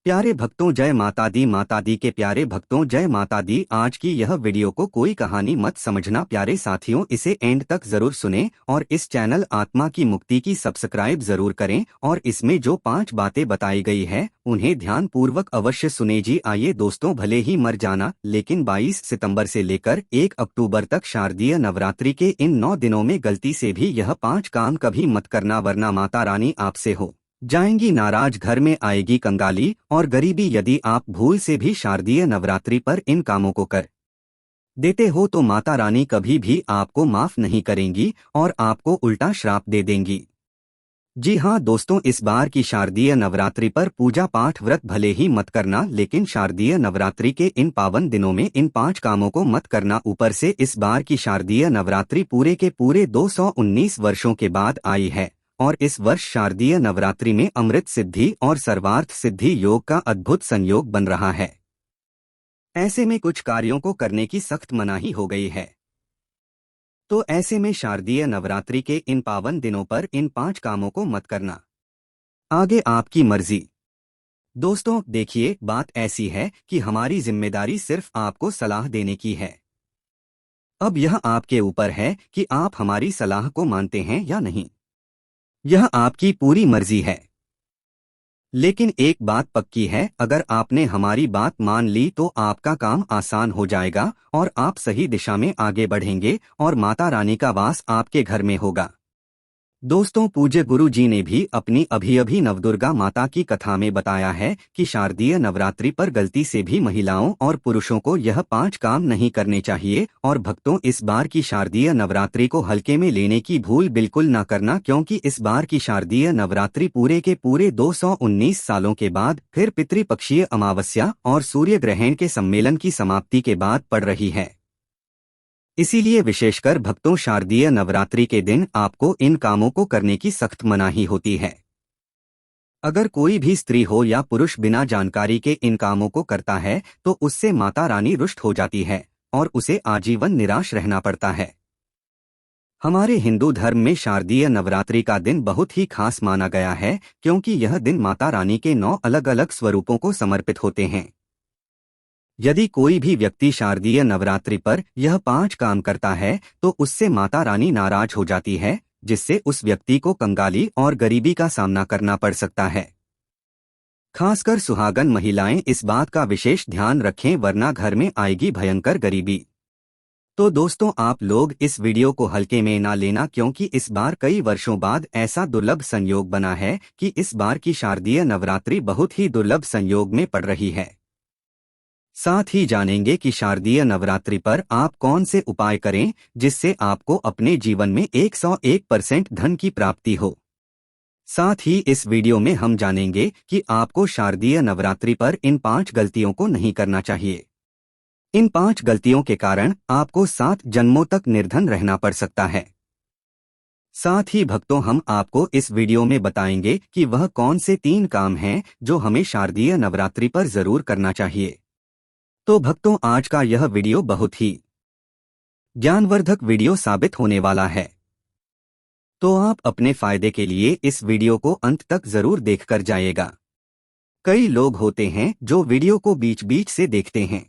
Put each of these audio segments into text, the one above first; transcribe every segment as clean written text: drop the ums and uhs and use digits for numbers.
प्यारे भक्तों जय माता दी के प्यारे भक्तों जय माता दी। आज की यह वीडियो को कोई कहानी मत समझना प्यारे साथियों, इसे एंड तक जरूर सुनें और इस चैनल आत्मा की मुक्ति की सब्सक्राइब जरूर करें और इसमें जो 5 बातें बताई गई है उन्हें ध्यान पूर्वक अवश्य सुने जी। आइए दोस्तों, भले ही मर जाना लेकिन 22 सितंबर से लेकर 1 अक्टूबर तक शारदीय नवरात्रि के इन 9 दिनों में गलती से भी यह 5 काम कभी मत करना, वरना माता रानी आपसे हो जाएंगी नाराज, घर में आएगी कंगाली और गरीबी। यदि आप भूल से भी शारदीय नवरात्रि पर इन कामों को कर देते हो तो माता रानी कभी भी आपको माफ नहीं करेंगी और आपको उल्टा श्राप दे देंगी। जी हाँ दोस्तों, इस बार की शारदीय नवरात्रि पर पूजा पाठ व्रत भले ही मत करना, लेकिन शारदीय नवरात्रि के इन पावन दिनों में इन 5 कामों को मत करना। ऊपर से इस बार की शारदीय नवरात्रि पूरे के पूरे 219 वर्षों के बाद आई है और इस वर्ष शारदीय नवरात्रि में अमृत सिद्धि और सर्वार्थ सिद्धि योग का अद्भुत संयोग बन रहा है। ऐसे में कुछ कार्यों को करने की सख्त मनाही हो गई है। तो ऐसे में शारदीय नवरात्रि के इन पावन दिनों पर इन 5 कामों को मत करना, आगे आपकी मर्जी। दोस्तों देखिए, बात ऐसी है कि हमारी जिम्मेदारी सिर्फ आपको सलाह देने की है। अब यह आपके ऊपर है कि आप हमारी सलाह को मानते हैं या नहीं, यह आपकी पूरी मर्जी है। लेकिन एक बात पक्की है, अगर आपने हमारी बात मान ली तो आपका काम आसान हो जाएगा और आप सही दिशा में आगे बढ़ेंगे और माता रानी का वास आपके घर में होगा। दोस्तों, पूज्य गुरु जी ने भी अपनी अभी नवदुर्गा माता की कथा में बताया है कि शारदीय नवरात्रि पर गलती से भी महिलाओं और पुरुषों को यह 5 काम नहीं करने चाहिए। और भक्तों, इस बार की शारदीय नवरात्रि को हल्के में लेने की भूल बिल्कुल न करना, क्योंकि इस बार की शारदीय नवरात्रि पूरे के पूरे 219 सालों के बाद फिर पितृपक्षीय अमावस्या और सूर्य ग्रहण के सम्मेलन की समाप्ति के बाद पड़ रही है। इसीलिए विशेषकर भक्तों, शारदीय नवरात्रि के दिन आपको इन कामों को करने की सख्त मनाही होती है। अगर कोई भी स्त्री हो या पुरुष बिना जानकारी के इन कामों को करता है तो उससे माता रानी रुष्ट हो जाती है और उसे आजीवन निराश रहना पड़ता है। हमारे हिंदू धर्म में शारदीय नवरात्रि का दिन बहुत ही खास माना गया है, क्योंकि यह दिन माता रानी के 9 अलग अलग स्वरूपों को समर्पित होते हैं। यदि कोई भी व्यक्ति शारदीय नवरात्रि पर यह 5 काम करता है तो उससे माता रानी नाराज हो जाती है, जिससे उस व्यक्ति को कंगाली और गरीबी का सामना करना पड़ सकता है। खासकर सुहागन महिलाएं इस बात का विशेष ध्यान रखें, वरना घर में आएगी भयंकर गरीबी। तो दोस्तों, आप लोग इस वीडियो को हल्के में ना लेना, क्योंकि इस बार कई वर्षों बाद ऐसा दुर्लभ संयोग बना है कि इस बार की शारदीय नवरात्रि बहुत ही दुर्लभ संयोग में पड़ रही है। साथ ही जानेंगे कि शारदीय नवरात्रि पर आप कौन से उपाय करें जिससे आपको अपने जीवन में 101% धन की प्राप्ति हो। साथ ही इस वीडियो में हम जानेंगे कि आपको शारदीय नवरात्रि पर इन 5 गलतियों को नहीं करना चाहिए। इन 5 गलतियों के कारण आपको 7 जन्मों तक निर्धन रहना पड़ सकता है। साथ ही भक्तों, हम आपको इस वीडियो में बताएंगे कि वह कौन से 3 काम हैं जो हमें शारदीय नवरात्रि पर जरूर करना चाहिए। तो भक्तों, आज का यह वीडियो बहुत ही ज्ञानवर्धक वीडियो साबित होने वाला है, तो आप अपने फायदे के लिए इस वीडियो को अंत तक जरूर देखकर जाइएगा। कई लोग होते हैं जो वीडियो को बीच बीच से देखते हैं,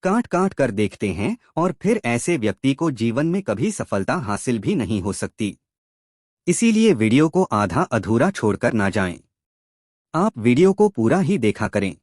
काट काट कर देखते हैं और फिर ऐसे व्यक्ति को जीवन में कभी सफलता हासिल भी नहीं हो सकती। इसीलिए वीडियो को आधा अधूरा छोड़कर ना जाएं। आप वीडियो को पूरा ही देखा करें।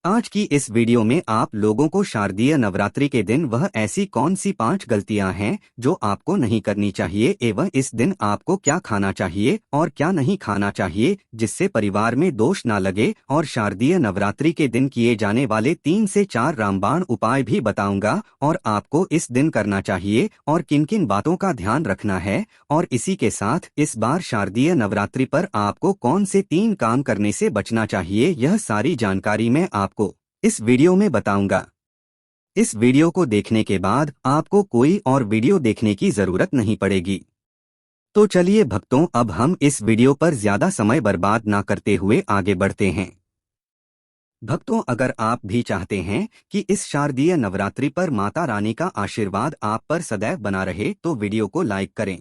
आज की इस वीडियो में आप लोगों को शारदीय नवरात्रि के दिन वह ऐसी कौन सी 5 गलतियां हैं जो आपको नहीं करनी चाहिए, एवं इस दिन आपको क्या खाना चाहिए और क्या नहीं खाना चाहिए जिससे परिवार में दोष ना लगे, और शारदीय नवरात्रि के दिन किए जाने वाले 3 से 4 रामबाण उपाय भी बताऊंगा और आपको इस दिन करना चाहिए और किन किन बातों का ध्यान रखना है। और इसी के साथ इस बार शारदीय नवरात्रि पर आपको कौन से 3 काम करने से बचना चाहिए, यह सारी जानकारी मैं आपको इस वीडियो में बताऊंगा। इस वीडियो को देखने के बाद आपको कोई और वीडियो देखने की जरूरत नहीं पड़ेगी। तो चलिए भक्तों, अब हम इस वीडियो पर ज्यादा समय बर्बाद ना करते हुए आगे बढ़ते हैं। भक्तों, अगर आप भी चाहते हैं कि इस शारदीय नवरात्रि पर माता रानी का आशीर्वाद आप पर सदैव बना रहे तो वीडियो को लाइक करें,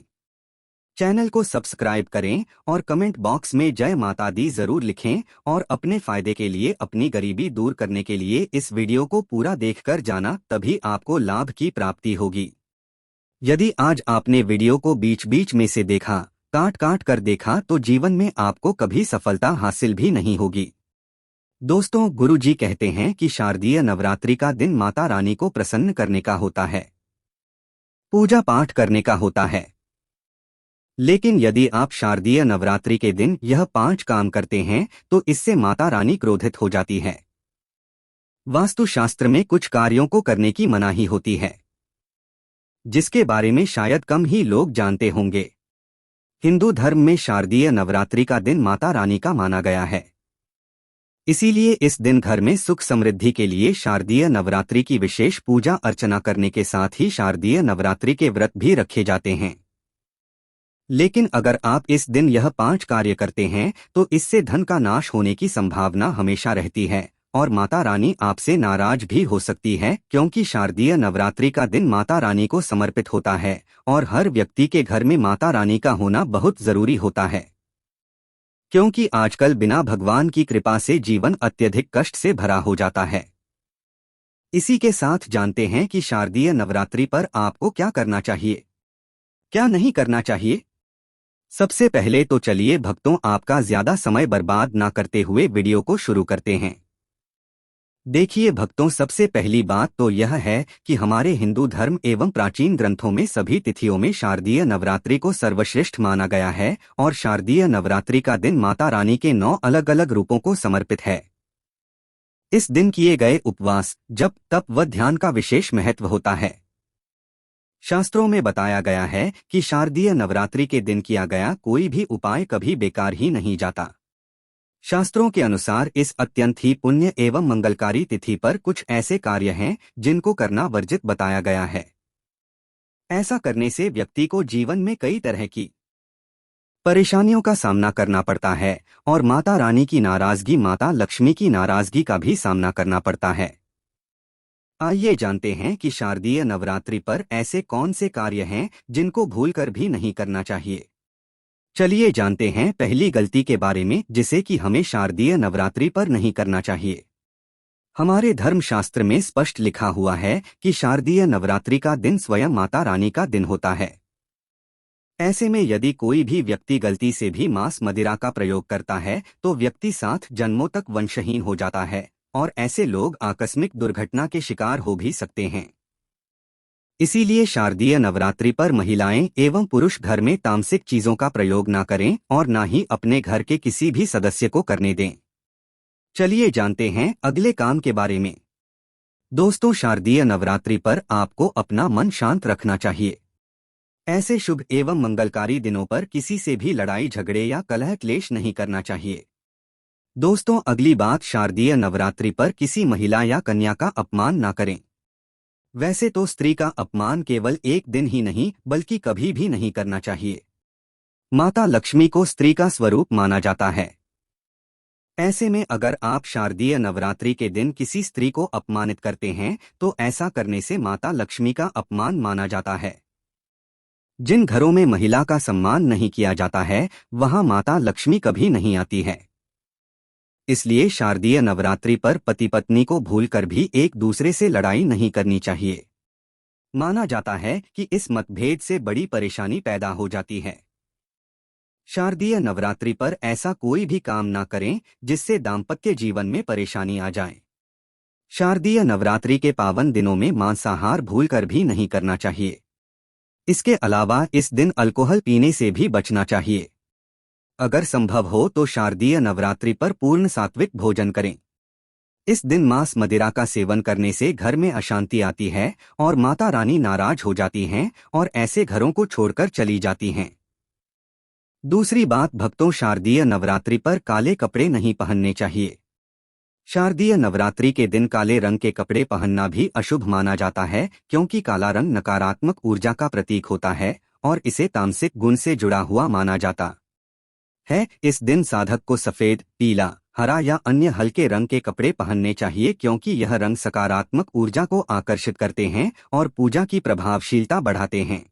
चैनल को सब्सक्राइब करें और कमेंट बॉक्स में जय माता दी जरूर लिखें और अपने फायदे के लिए, अपनी गरीबी दूर करने के लिए इस वीडियो को पूरा देखकर जाना, तभी आपको लाभ की प्राप्ति होगी। यदि आज आपने वीडियो को बीच बीच में से देखा, काट काट कर देखा, तो जीवन में आपको कभी सफलता हासिल भी नहीं होगी। दोस्तों, गुरुजी कहते हैं कि शारदीय नवरात्रि का दिन माता रानी को प्रसन्न करने का होता है, पूजा पाठ करने का होता है। लेकिन यदि आप शारदीय नवरात्रि के दिन यह 5 काम करते हैं तो इससे माता रानी क्रोधित हो जाती है। वास्तुशास्त्र में कुछ कार्यों को करने की मनाही होती है, जिसके बारे में शायद कम ही लोग जानते होंगे। हिंदू धर्म में शारदीय नवरात्रि का दिन माता रानी का माना गया है। इसीलिए इस दिन घर में सुख समृद्धि के लिए शारदीय नवरात्रि की विशेष पूजा अर्चना करने के साथ ही शारदीय नवरात्रि के व्रत भी रखे जाते हैं। लेकिन अगर आप इस दिन यह 5 कार्य करते हैं तो इससे धन का नाश होने की संभावना हमेशा रहती है और माता रानी आपसे नाराज भी हो सकती है, क्योंकि शारदीय नवरात्रि का दिन माता रानी को समर्पित होता है और हर व्यक्ति के घर में माता रानी का होना बहुत जरूरी होता है, क्योंकि आजकल बिना भगवान की कृपा से जीवन अत्यधिक कष्ट से भरा हो जाता है। इसी के साथ जानते हैं कि शारदीय नवरात्रि पर आपको क्या करना चाहिए, क्या नहीं करना चाहिए। सबसे पहले तो चलिए भक्तों, आपका ज्यादा समय बर्बाद ना करते हुए वीडियो को शुरू करते हैं। देखिए भक्तों, सबसे पहली बात तो यह है कि हमारे हिंदू धर्म एवं प्राचीन ग्रंथों में सभी तिथियों में शारदीय नवरात्रि को सर्वश्रेष्ठ माना गया है और शारदीय नवरात्रि का दिन माता रानी के 9 अलग अलग रूपों को समर्पित है। इस दिन किए गए उपवास, जप, तप व ध्यान का विशेष महत्व होता है। शास्त्रों में बताया गया है कि शारदीय नवरात्रि के दिन किया गया कोई भी उपाय कभी बेकार ही नहीं जाता। शास्त्रों के अनुसार इस अत्यंत ही पुण्य एवं मंगलकारी तिथि पर कुछ ऐसे कार्य हैं जिनको करना वर्जित बताया गया है। ऐसा करने से व्यक्ति को जीवन में कई तरह की परेशानियों का सामना करना पड़ता है और माता रानी की नाराजगी, माता लक्ष्मी की नाराजगी का भी सामना करना पड़ता है। आइए जानते हैं कि शारदीय नवरात्रि पर ऐसे कौन से कार्य हैं जिनको भूलकर भी नहीं करना चाहिए। चलिए जानते हैं पहली गलती के बारे में, जिसे कि हमें शारदीय नवरात्रि पर नहीं करना चाहिए। हमारे धर्मशास्त्र में स्पष्ट लिखा हुआ है कि शारदीय नवरात्रि का दिन स्वयं माता रानी का दिन होता है। ऐसे में यदि कोई भी व्यक्ति गलती से भी मांस मदिरा का प्रयोग करता है तो व्यक्ति 7 जन्मों तक वंशहीन हो जाता है और ऐसे लोग आकस्मिक दुर्घटना के शिकार हो भी सकते हैं। इसीलिए शारदीय नवरात्रि पर महिलाएं एवं पुरुष घर में तामसिक चीजों का प्रयोग ना करें और ना ही अपने घर के किसी भी सदस्य को करने दें। चलिए जानते हैं अगले काम के बारे में। दोस्तों, शारदीय नवरात्रि पर आपको अपना मन शांत रखना चाहिए। ऐसे शुभ एवं मंगलकारी दिनों पर किसी से भी लड़ाई झगड़े या कलह क्लेश नहीं करना चाहिए। दोस्तों, अगली बात, शारदीय नवरात्रि पर किसी महिला या कन्या का अपमान ना करें। वैसे तो स्त्री का अपमान केवल एक दिन ही नहीं बल्कि कभी भी नहीं करना चाहिए। माता लक्ष्मी को स्त्री का स्वरूप माना जाता है। ऐसे में अगर आप शारदीय नवरात्रि के दिन किसी स्त्री को अपमानित करते हैं तो ऐसा करने से माता लक्ष्मी का अपमान माना जाता है। जिन घरों में महिला का सम्मान नहीं किया जाता है वहां माता लक्ष्मी कभी नहीं आती है। इसलिए शारदीय नवरात्रि पर पति पत्नी को भूलकर भी एक दूसरे से लड़ाई नहीं करनी चाहिए। माना जाता है कि इस मतभेद से बड़ी परेशानी पैदा हो जाती है। शारदीय नवरात्रि पर ऐसा कोई भी काम ना करें जिससे दाम्पत्य जीवन में परेशानी आ जाए। शारदीय नवरात्रि के पावन दिनों में मांसाहार भूलकर भी नहीं करना चाहिए। इसके अलावा इस दिन अल्कोहल पीने से भी बचना चाहिए। अगर संभव हो तो शारदीय नवरात्रि पर पूर्ण सात्विक भोजन करें। इस दिन मांस मदिरा का सेवन करने से घर में अशांति आती है और माता रानी नाराज हो जाती हैं और ऐसे घरों को छोड़कर चली जाती हैं। दूसरी बात भक्तों, शारदीय नवरात्रि पर काले कपड़े नहीं पहनने चाहिए। शारदीय नवरात्रि के दिन काले रंग के कपड़े पहनना भी अशुभ माना जाता है, क्योंकि काला रंग नकारात्मक ऊर्जा का प्रतीक होता है और इसे तामसिक गुण से जुड़ा हुआ माना जाता है। इस दिन साधक को सफेद, पीला, हरा या अन्य हल्के रंग के कपड़े पहनने चाहिए, क्योंकि यह रंग सकारात्मक ऊर्जा को आकर्षित करते हैं और पूजा की प्रभावशीलता बढ़ाते हैं।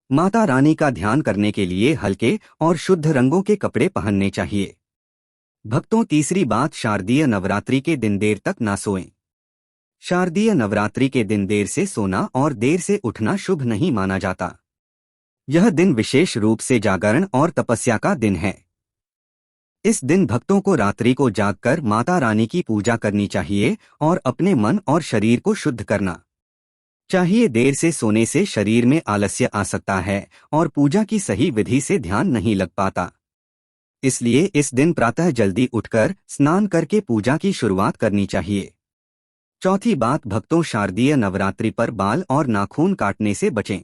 माता रानी का ध्यान करने के लिए हल्के और शुद्ध रंगों के कपड़े पहनने चाहिए। भक्तों, तीसरी बात, शारदीय नवरात्रि के दिन देर तक ना सोएं। शारदीय नवरात्रि के दिन देर से सोना और देर से उठना शुभ नहीं माना जाता। यह दिन विशेष रूप से जागरण और तपस्या का दिन है। इस दिन भक्तों को रात्रि को जागकर माता रानी की पूजा करनी चाहिए और अपने मन और शरीर को शुद्ध करना चाहिए। देर से सोने से शरीर में आलस्य आ सकता है और पूजा की सही विधि से ध्यान नहीं लग पाता। इसलिए इस दिन प्रातः जल्दी उठकर स्नान करके पूजा की शुरुआत करनी चाहिए। चौथी बात, भक्तों, शारदीय नवरात्रि पर बाल और नाखून काटने से बचें।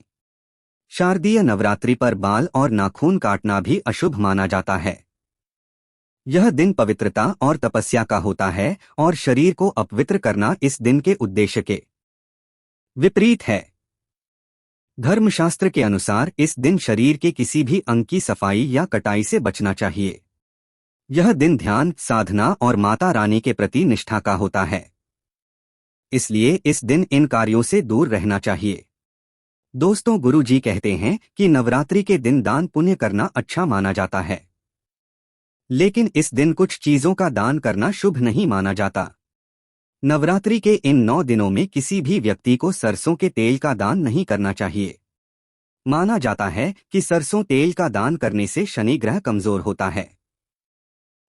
शारदीय नवरात्रि पर बाल और नाखून काटना भी अशुभ माना जाता है। यह दिन पवित्रता और तपस्या का होता है और शरीर को अपवित्र करना इस दिन के उद्देश्य के विपरीत है। धर्मशास्त्र के अनुसार इस दिन शरीर के किसी भी अंग की सफाई या कटाई से बचना चाहिए। यह दिन ध्यान, साधना और माता रानी के प्रति निष्ठा का होता है। इसलिए इस दिन इन कार्यों से दूर रहना चाहिए। दोस्तों, गुरु जी कहते हैं कि नवरात्रि के दिन दान पुण्य करना अच्छा माना जाता है, लेकिन इस दिन कुछ चीजों का दान करना शुभ नहीं माना जाता। नवरात्रि के इन 9 दिनों में किसी भी व्यक्ति को सरसों के तेल का दान नहीं करना चाहिए। माना जाता है कि सरसों तेल का दान करने से शनि ग्रह कमजोर होता है।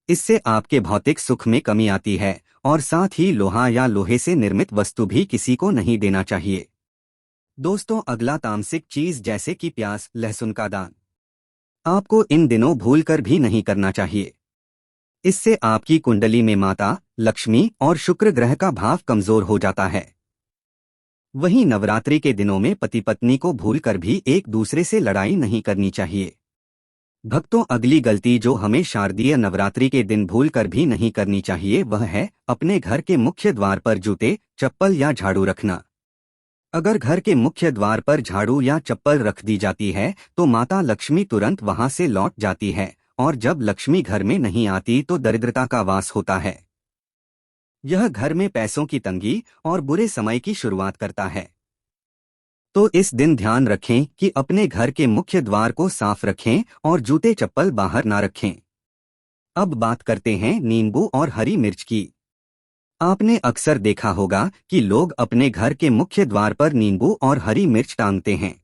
इससे आपके भौतिक सुख में कमी आती है और साथ ही लोहा या लोहे से निर्मित वस्तु भी किसी को नहीं देना चाहिए। दोस्तों, अगला तामसिक चीज जैसे कि प्याज, लहसुन का दान आपको इन दिनों भूलकर भी नहीं करना चाहिए। इससे आपकी कुंडली में माता, लक्ष्मी और शुक्र ग्रह का भाव कमजोर हो जाता है। वहीं नवरात्रि के दिनों में पति पत्नी को भूलकर भी एक दूसरे से लड़ाई नहीं करनी चाहिए। भक्तों, अगली गलती जो हमें शारदीय नवरात्रि के दिन भूलकर भी नहीं करनी चाहिए वह है अपने घर के मुख्य द्वार पर जूते, चप्पल या झाड़ू रखना। अगर घर के मुख्य द्वार पर झाड़ू या चप्पल रख दी जाती है तो माता लक्ष्मी तुरंत वहां से लौट जाती है और जब लक्ष्मी घर में नहीं आती तो दरिद्रता का वास होता है। यह घर में पैसों की तंगी और बुरे समय की शुरुआत करता है। तो इस दिन ध्यान रखें कि अपने घर के मुख्य द्वार को साफ रखें और जूते चप्पल बाहर ना रखें। अब बात करते हैं नींबू और हरी मिर्च की। आपने अक्सर देखा होगा कि लोग अपने घर के मुख्य द्वार पर नींबू और हरी मिर्च टांगते हैं।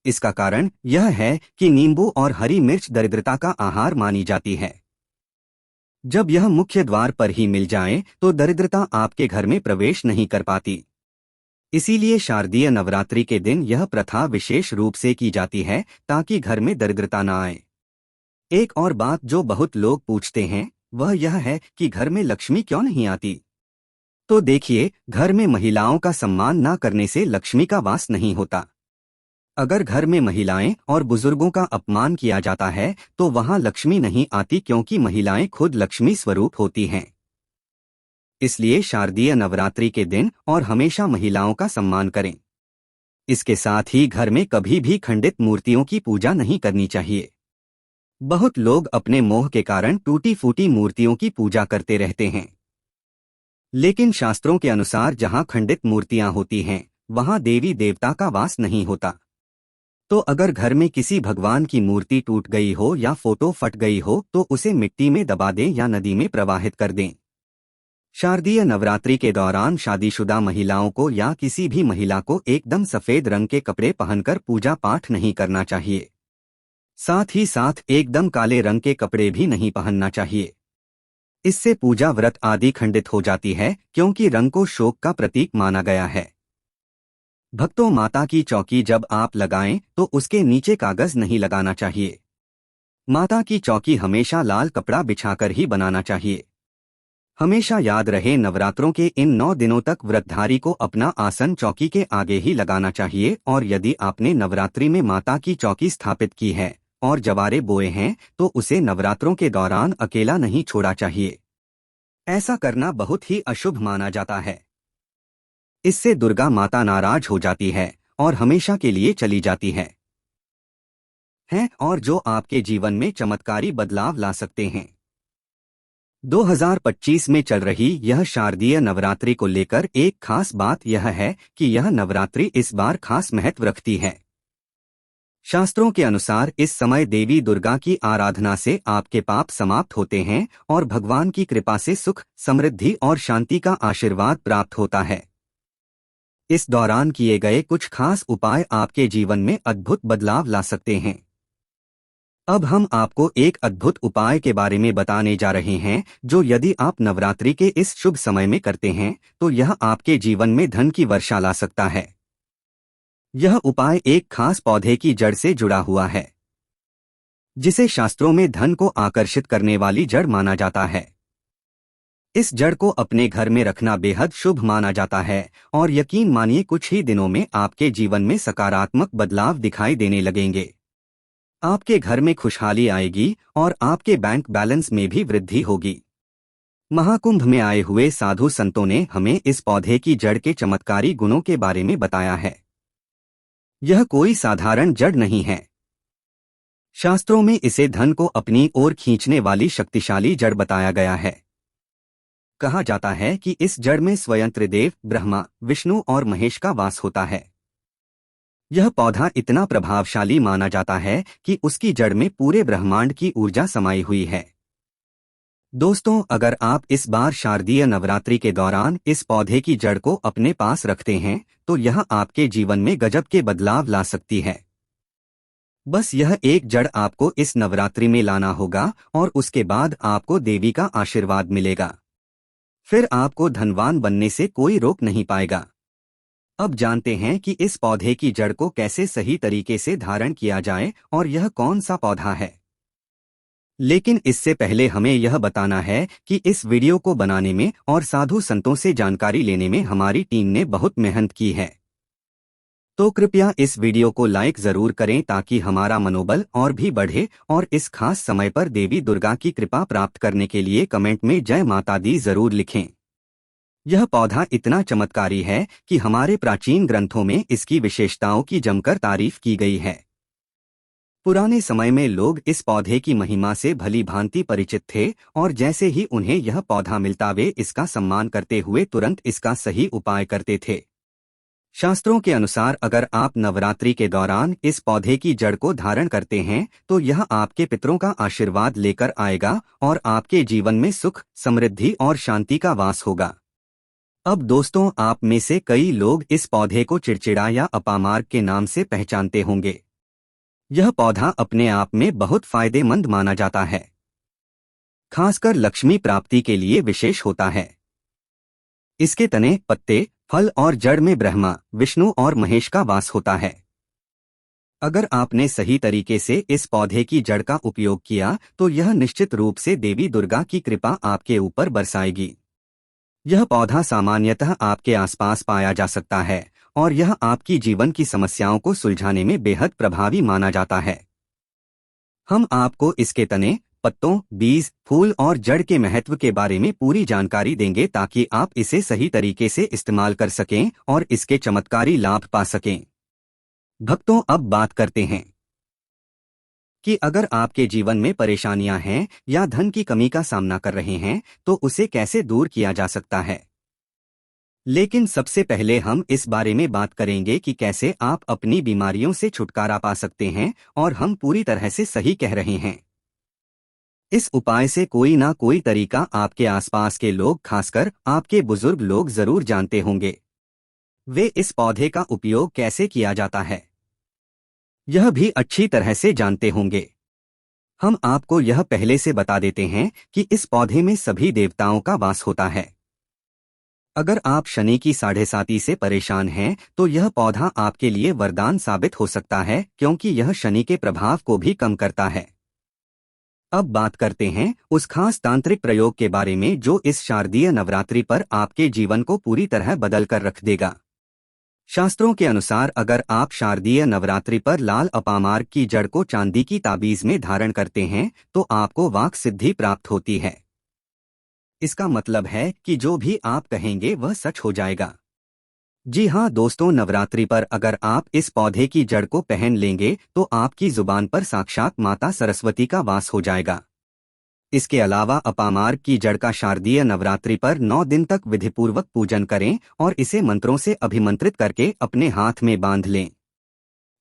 इसका कारण यह है कि नींबू और हरी मिर्च दरिद्रता का आहार मानी जाती है। जब यह मुख्य द्वार पर ही मिल जाए तो दरिद्रता आपके घर में प्रवेश नहीं कर पाती। इसीलिए शारदीय नवरात्रि के दिन यह प्रथा विशेष रूप से की जाती है ताकि घर में दरिद्रता न आए। एक और बात जो बहुत लोग पूछते हैं वह यह है कि घर में लक्ष्मी क्यों नहीं आती। तो देखिए, घर में महिलाओं का सम्मान न करने से लक्ष्मी का वास नहीं होता। अगर घर में महिलाएं और बुजुर्गों का अपमान किया जाता है तो वहां लक्ष्मी नहीं आती, क्योंकि महिलाएं खुद लक्ष्मी स्वरूप होती हैं। इसलिए शारदीय नवरात्रि के दिन और हमेशा महिलाओं का सम्मान करें। इसके साथ ही घर में कभी भी खंडित मूर्तियों की पूजा नहीं करनी चाहिए। बहुत लोग अपने मोह के कारण टूटी फूटी मूर्तियों की पूजा करते रहते हैं, लेकिन शास्त्रों के अनुसार जहां खंडित मूर्तियां होती हैं वहां देवी देवता का वास नहीं होता। तो अगर घर में किसी भगवान की मूर्ति टूट गई हो या फोटो फट गई हो तो उसे मिट्टी में दबा दें या नदी में प्रवाहित कर दें। शारदीय नवरात्रि के दौरान शादीशुदा महिलाओं को या किसी भी महिला को एकदम सफेद रंग के कपड़े पहनकर पूजा पाठ नहीं करना चाहिए। साथ ही साथ एकदम काले रंग के कपड़े भी नहीं पहनना चाहिए। इससे पूजा व्रत आदि खंडित हो जाती है, क्योंकि रंग को शोक का प्रतीक माना गया है। भक्तों, माता की चौकी जब आप लगाएं तो उसके नीचे कागज नहीं लगाना चाहिए। माता की चौकी हमेशा लाल कपड़ा बिछाकर ही बनाना चाहिए। हमेशा याद रहे, नवरात्रों के इन 9 दिनों तक व्रतधारी को अपना आसन चौकी के आगे ही लगाना चाहिए। और यदि आपने नवरात्रि में माता की चौकी स्थापित की है और जवारे बोए हैं तो उसे नवरात्रों के दौरान अकेला नहीं छोड़ा चाहिए। ऐसा करना बहुत ही अशुभ माना जाता है। इससे दुर्गा माता नाराज हो जाती है और हमेशा के लिए चली जाती है और जो आपके जीवन में चमत्कारी बदलाव ला सकते हैं। 2025 में चल रही यह शारदीय नवरात्रि को लेकर एक खास बात यह है कि यह नवरात्रि इस बार खास महत्व रखती है। शास्त्रों के अनुसार इस समय देवी दुर्गा की आराधना से आपके पाप समाप्त होते हैं और भगवान की कृपा से सुख, समृद्धि और शांति का आशीर्वाद प्राप्त होता है। इस दौरान किए गए कुछ खास उपाय आपके जीवन में अद्भुत बदलाव ला सकते हैं। अब हम आपको एक अद्भुत उपाय के बारे में बताने जा रहे हैं, जो यदि आप नवरात्रि के इस शुभ समय में करते हैं तो यह आपके जीवन में धन की वर्षा ला सकता है। यह उपाय एक खास पौधे की जड़ से जुड़ा हुआ है, जिसे शास्त्रों में धन को आकर्षित करने वाली जड़ माना जाता है। इस जड़ को अपने घर में रखना बेहद शुभ माना जाता है और यकीन मानिए कुछ ही दिनों में आपके जीवन में सकारात्मक बदलाव दिखाई देने लगेंगे। आपके घर में खुशहाली आएगी और आपके बैंक बैलेंस में भी वृद्धि होगी। महाकुंभ में आए हुए साधु संतों ने हमें इस पौधे की जड़ के चमत्कारी गुणों के बारे में बताया है। यह कोई साधारण जड़ नहीं है। शास्त्रों में इसे धन को अपनी ओर खींचने वाली शक्तिशाली जड़ बताया गया है। कहा जाता है कि इस जड़ में स्वयं त्रिदेव ब्रह्मा, विष्णु और महेश का वास होता है। यह पौधा इतना प्रभावशाली माना जाता है कि उसकी जड़ में पूरे ब्रह्मांड की ऊर्जा समाई हुई है। दोस्तों, अगर आप इस बार शारदीय नवरात्रि के दौरान इस पौधे की जड़ को अपने पास रखते हैं तो यह आपके जीवन में गजब के बदलाव ला सकती है। बस यह एक जड़ आपको इस नवरात्रि में लाना होगा और उसके बाद आपको देवी का आशीर्वाद मिलेगा। फिर आपको धनवान बनने से कोई रोक नहीं पाएगा। अब जानते हैं कि इस पौधे की जड़ को कैसे सही तरीके से धारण किया जाए और यह कौन सा पौधा है। लेकिन इससे पहले हमें यह बताना है कि इस वीडियो को बनाने में और साधु संतों से जानकारी लेने में हमारी टीम ने बहुत मेहनत की है। तो कृपया इस वीडियो को लाइक जरूर करें ताकि हमारा मनोबल और भी बढ़े और इस खास समय पर देवी दुर्गा की कृपा प्राप्त करने के लिए कमेंट में जय माता दी जरूर लिखें। यह पौधा इतना चमत्कारी है कि हमारे प्राचीन ग्रंथों में इसकी विशेषताओं की जमकर तारीफ की गई है। पुराने समय में लोग इस पौधे की महिमा से भली भांति परिचित थे और जैसे ही उन्हें यह पौधा मिलता वे इसका सम्मान करते हुए तुरंत इसका सही उपाय करते थे। शास्त्रों के अनुसार अगर आप नवरात्रि के दौरान इस पौधे की जड़ को धारण करते हैं तो यह आपके पितरों का आशीर्वाद लेकर आएगा और आपके जीवन में सुख, समृद्धि और शांति का वास होगा। अब दोस्तों, आप में से कई लोग इस पौधे को चिड़चिड़ा या अपामार्ग के नाम से पहचानते होंगे। यह पौधा अपने आप में बहुत फायदेमंद माना जाता है, खासकर लक्ष्मी प्राप्ति के लिए विशेष होता है। इसके तने, पत्ते, फल और जड़ में ब्रह्मा, विष्णु और महेश का वास होता है। अगर आपने सही तरीके से इस पौधे की जड़ का उपयोग किया तो यह निश्चित रूप से देवी दुर्गा की कृपा आपके ऊपर बरसाएगी। यह पौधा सामान्यतः आपके आसपास पाया जा सकता है और यह आपकी जीवन की समस्याओं को सुलझाने में बेहद प्रभावी माना जाता है। हम आपको इसके तने, पत्तों, बीज, फूल और जड़ के महत्व के बारे में पूरी जानकारी देंगे ताकि आप इसे सही तरीके से इस्तेमाल कर सकें और इसके चमत्कारी लाभ पा सकें। भक्तों, अब बात करते हैं कि अगर आपके जीवन में परेशानियां हैं या धन की कमी का सामना कर रहे हैं तो उसे कैसे दूर किया जा सकता है। लेकिन सबसे पहले हम इस बारे में बात करेंगे कि कैसे आप अपनी बीमारियों से छुटकारा पा सकते हैं और हम पूरी तरह से सही कह रहे हैं। इस उपाय से कोई ना कोई तरीका आपके आसपास के लोग, खासकर आपके बुजुर्ग लोग जरूर जानते होंगे। वे इस पौधे का उपयोग कैसे किया जाता है यह भी अच्छी तरह से जानते होंगे। हम आपको यह पहले से बता देते हैं कि इस पौधे में सभी देवताओं का वास होता है। अगर आप शनि की 7.5 से परेशान हैं तो यह पौधा आपके लिए वरदान साबित हो सकता है, क्योंकि यह शनि के प्रभाव को भी कम करता है। अब बात करते हैं उस खास तांत्रिक प्रयोग के बारे में जो इस शारदीय नवरात्रि पर आपके जीवन को पूरी तरह बदल कर रख देगा। शास्त्रों के अनुसार अगर आप शारदीय नवरात्रि पर लाल अपामार्ग की जड़ को चांदी की ताबीज में धारण करते हैं तो आपको वाक सिद्धि प्राप्त होती है। इसका मतलब है कि जो भी आप कहेंगे वह सच हो जाएगा। जी हाँ दोस्तों, नवरात्रि पर अगर आप इस पौधे की जड़ को पहन लेंगे तो आपकी जुबान पर साक्षात माता सरस्वती का वास हो जाएगा। इसके अलावा अपामार्ग की जड़ का शारदीय नवरात्रि पर 9 दिन तक विधिपूर्वक पूजन करें और इसे मंत्रों से अभिमंत्रित करके अपने हाथ में बांध लें।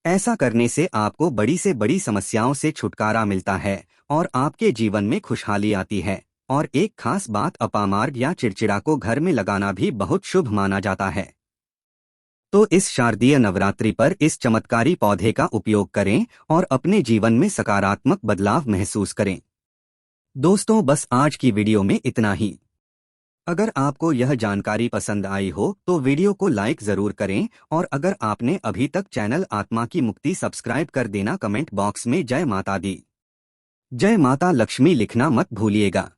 ऐसा करने से आपको बड़ी से बड़ी समस्याओं से छुटकारा मिलता है और आपके जीवन में खुशहाली आती है। और एक खास बात, अपामार्ग या चिड़चिड़ा को घर में लगाना भी बहुत शुभ माना जाता है। तो इस शारदीय नवरात्रि पर इस चमत्कारी पौधे का उपयोग करें और अपने जीवन में सकारात्मक बदलाव महसूस करें। दोस्तों, बस आज की वीडियो में इतना ही। अगर आपको यह जानकारी पसंद आई हो तो वीडियो को लाइक जरूर करें, और अगर आपने अभी तक चैनल आत्मा की मुक्ति सब्सक्राइब कर देना, कमेंट बॉक्स में जय माता दी, जय माता लक्ष्मी लिखना मत भूलिएगा।